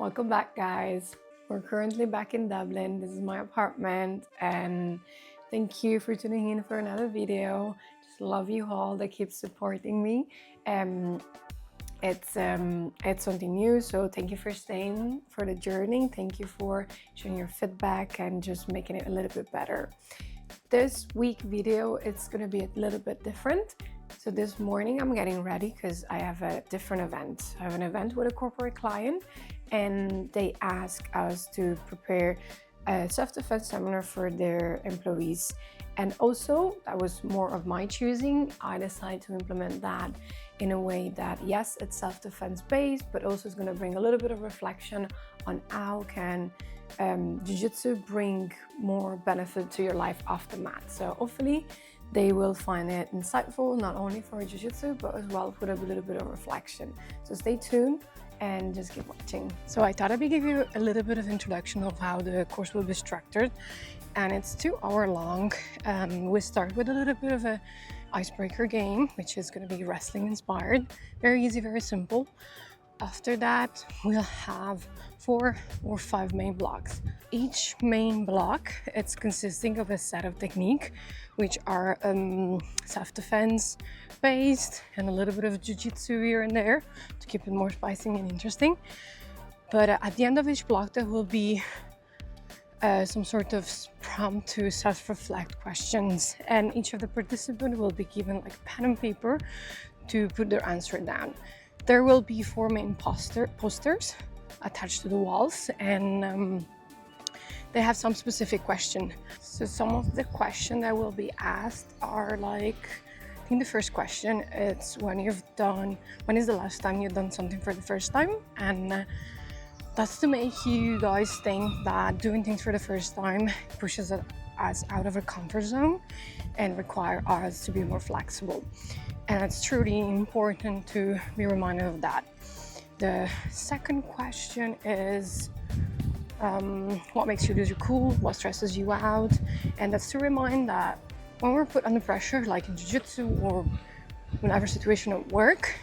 Welcome back, guys. We're currently back in Dublin. This is my apartment, and thank you for tuning in for another video. Just love you all that keep supporting me. It's something new, so thank you for staying for the journey. Thank you for sharing your feedback and just making it a little bit better. This week video, it's gonna be a little bit different. So this morning I'm getting ready because I have a different event. I have an event with a corporate client, and they ask us to prepare a self-defense seminar for their employees. And also, that was more of my choosing. I decided to implement that in a way that, yes, it's self-defense based, but also it's going to bring a little bit of reflection on how can Jiu Jitsu bring more benefit to your life off the mat. So hopefully they will find it insightful, not only for Jiu Jitsu, but as well with a little bit of reflection. So stay tuned and just keep watching. So I thought I'd give you a little bit of introduction of how the course will be structured. And it's 2 hours long. We start with a little bit of a icebreaker game, which is going to be wrestling inspired. Very easy, very simple. After that, we'll have 4 or 5 main blocks. Each main block, it's consisting of a set of technique, which are self-defense based and a little bit of jiu-jitsu here and there to keep it more spicy and interesting. But at the end of each block, there will be some sort of prompt to self-reflect questions, and each of the participants will be given like pen and paper to put their answer down. There will be 4 main posters attached to the walls, and they have some specific question. So some of the questions that will be asked are like, I think the first question is when is the last time you've done something for the first time? And that's to make you guys think that doing things for the first time pushes us out of our comfort zone and require us to be more flexible. And it's truly important to be reminded of that. The second question is, what makes you lose your cool? What stresses you out? And that's to remind that when we're put under pressure, like in Jiu-Jitsu or whatever situation at work,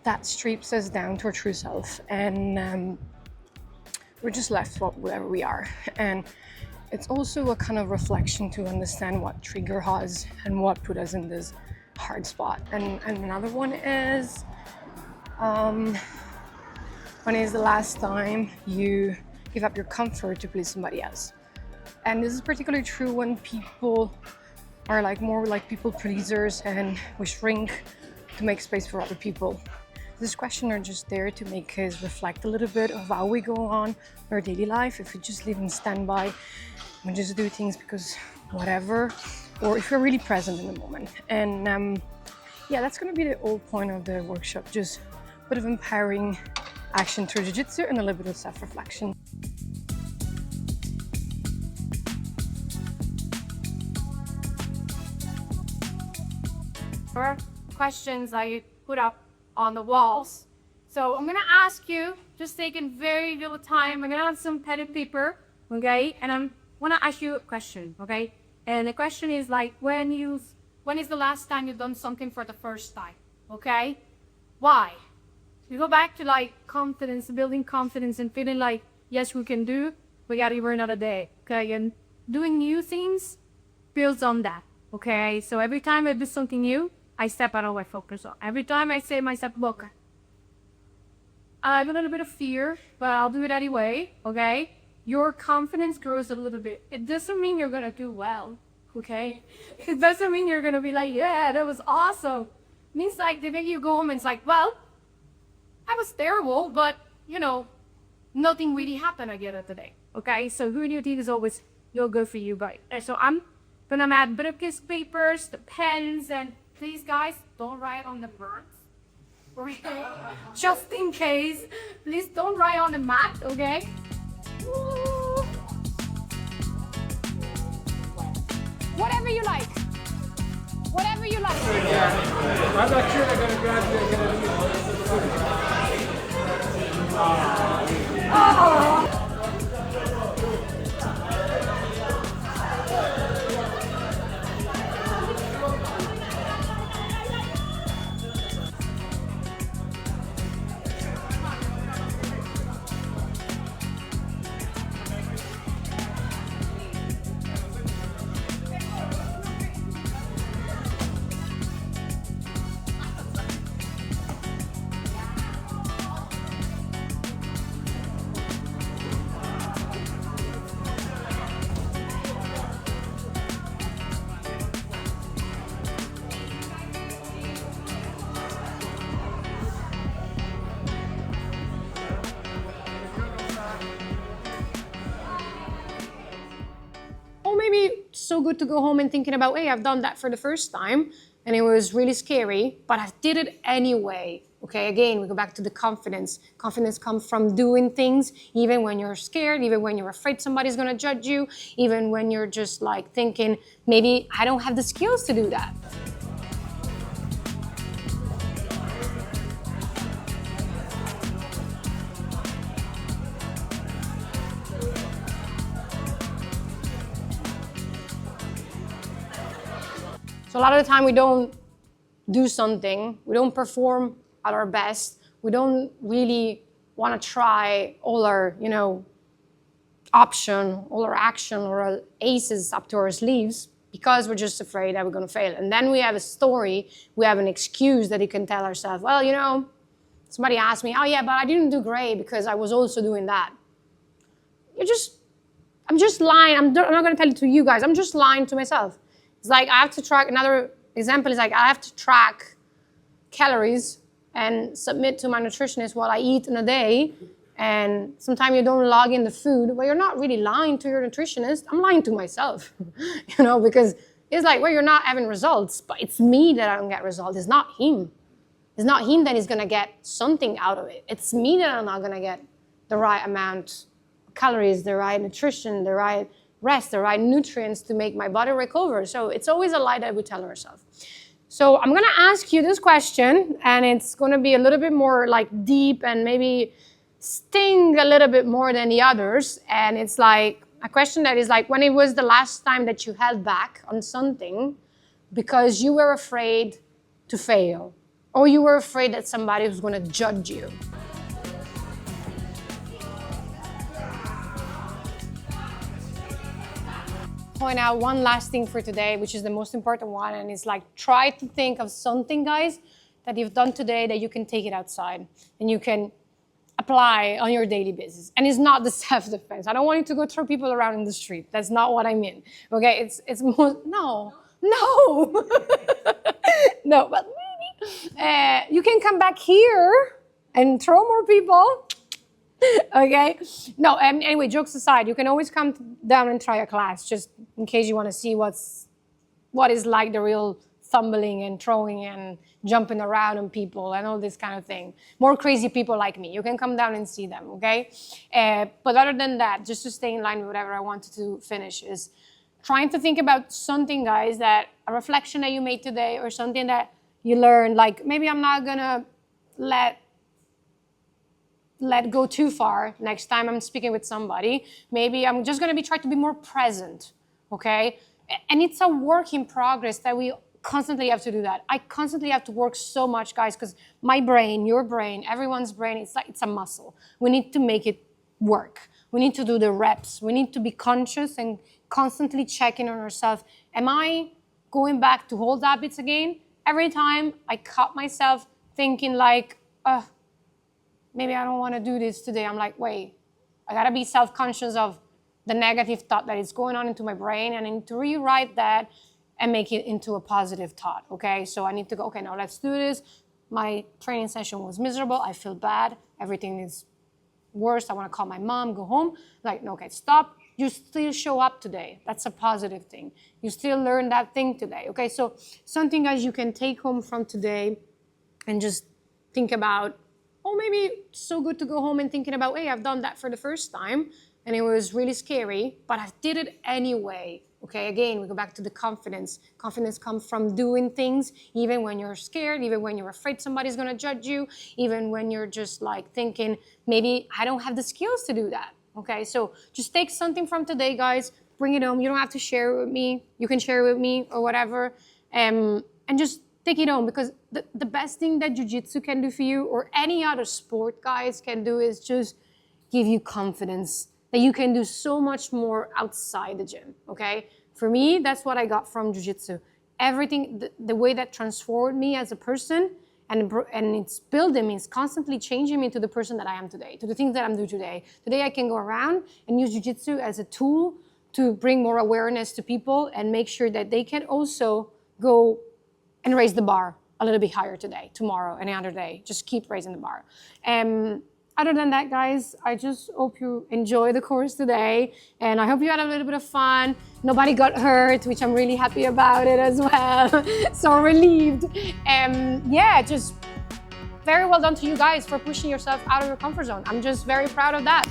that strips us down to our true self, and we're just left wherever we are. And it's also a kind of reflection to understand what trigger us and what put us in this hard spot. And another one is, when is the last time you give up your comfort to please somebody else? And this is particularly true when people are more like people pleasers and we shrink to make space for other people. This question are just there to make us reflect a little bit of how we go on our daily life. If we just live in standby and just do things because whatever, or if we're really present in the moment. And yeah, that's going to be the whole point of the workshop, just a bit of empowering action through Jiu-Jitsu and a little bit of self-reflection. Questions that you put up on the walls. So I'm gonna ask you, just taking very little time, I'm gonna have some pen and paper, okay? And I'm wanna ask you a question, okay? And the question is like, when is the last time you've done something for the first time, okay? Why? You go back to like confidence, building confidence and feeling like, yes, we can do, we gotta work another day, okay? And doing new things builds on that, okay? So every time I do something new, I step out of my focus zone. Every time I say to myself, look, I have a little bit of fear, but I'll do it anyway, okay? Your confidence grows a little bit. It doesn't mean you're gonna do well, okay? It doesn't mean you're gonna be like, yeah, that was awesome. It means like, the day you go home and it's like, well, I was terrible, but you know, nothing really happened again of the day, okay? So who do you think is always, you'll go for you, guys. So I'm gonna add a bit of kiss papers, the pens, and please, guys, don't write on the birds. Just in case. Please don't write on the mat, okay? Woo. Whatever you like. Whatever you like. I'm not sure they're going to grab you. so good to go home and thinking about, hey, I've done that for the first time and it was really scary, but I did it anyway. Okay, again, we go back to the confidence. Confidence comes from doing things even when you're scared, even when you're afraid somebody's gonna judge you, even when you're just like thinking, maybe I don't have the skills to do that. So a lot of the time we don't do something, we don't perform at our best, we don't really want to try all our, option, all our action, or our aces up to our sleeves because we're just afraid that we're going to fail. And then we have a story, we have an excuse that you can tell ourselves, well, somebody asked me, oh yeah, but I didn't do great because I was also doing that. I'm just lying. I'm not going to tell it to you guys. I'm just lying to myself. It's like I have to track, another example is like I have to track calories and submit to my nutritionist what I eat in a day. And sometimes you don't log in the food. Well, you're not really lying to your nutritionist. I'm lying to myself, because it's like, well, you're not having results, but it's me that I don't get results. It's not him. It's not him that is going to get something out of it. It's me that I'm not going to get the right amount of calories, the right nutrition, the right rest, the right nutrients to make my body recover. So it's always a lie that we tell ourselves. So I'm going to ask you this question, and it's going to be a little bit more like deep and maybe sting a little bit more than the others. And it's like a question that is like, when it was the last time that you held back on something because you were afraid to fail, or you were afraid that somebody was going to judge you? Point out one last thing for today, which is the most important one, and it's like, try to think of something, guys, that you've done today that you can take it outside and you can apply on your daily basis. And it's not the self-defense. I don't want you to go throw people around in the street. That's not what I mean. Okay, it's more, no, no, but maybe you can come back here and throw more people. Okay, no, anyway, jokes aside, you can always come down and try a class just in case you want to see what is like the real tumbling and throwing and jumping around on people and all this kind of thing. More crazy people like me, you can come down and see them, okay? But other than that, just to stay in line with whatever I wanted to finish, is trying to think about something, guys, that a reflection that you made today or something that you learned, like maybe I'm not gonna let go too far next time I'm speaking with somebody. Maybe I'm just gonna try to be more present, okay? And it's a work in progress that we constantly have to do that. I constantly have to work so much, guys, because my brain, your brain, everyone's brain, it's a muscle. We need to make it work. We need to do the reps. We need to be conscious and constantly checking on ourselves. Am I going back to old habits again? Every time I caught myself thinking like, maybe I don't want to do this today. I'm like, wait, I got to be self-conscious of the negative thought that is going on into my brain, and I need to rewrite that and make it into a positive thought, okay? So I need to go, okay, now let's do this. My training session was miserable. I feel bad. Everything is worse. I want to call my mom, go home. Like, no, okay, stop. You still show up today. That's a positive thing. You still learn that thing today, okay? So something, guys, you can take home from today and just think about, oh, maybe it's so good to go home and thinking about, hey, I've done that for the first time and it was really scary, but I did it anyway. Okay, again, we go back to the confidence. Confidence comes from doing things even when you're scared, even when you're afraid somebody's gonna judge you, even when you're just like thinking, maybe I don't have the skills to do that. Okay, so just take something from today, guys, bring it home. You don't have to share it with me. You can share it with me or whatever, and just take it home, because the best thing that Jiu Jitsu can do for you, or any other sport, guys, can do, is just give you confidence that you can do so much more outside the gym, okay? For me, that's what I got from Jiu Jitsu. Everything, the way that transformed me as a person, and it's building me, it's constantly changing me to the person that I am today, to the things that I'm doing today. Today I can go around and use Jiu Jitsu as a tool to bring more awareness to people and make sure that they can also go and raise the bar a little bit higher today, tomorrow, any other day. Just keep raising the bar. Other than that, guys, I just hope you enjoy the course today, and I hope you had a little bit of fun. Nobody got hurt, which I'm really happy about it as well. So relieved. Yeah, just very well done to you guys for pushing yourself out of your comfort zone. I'm just very proud of that.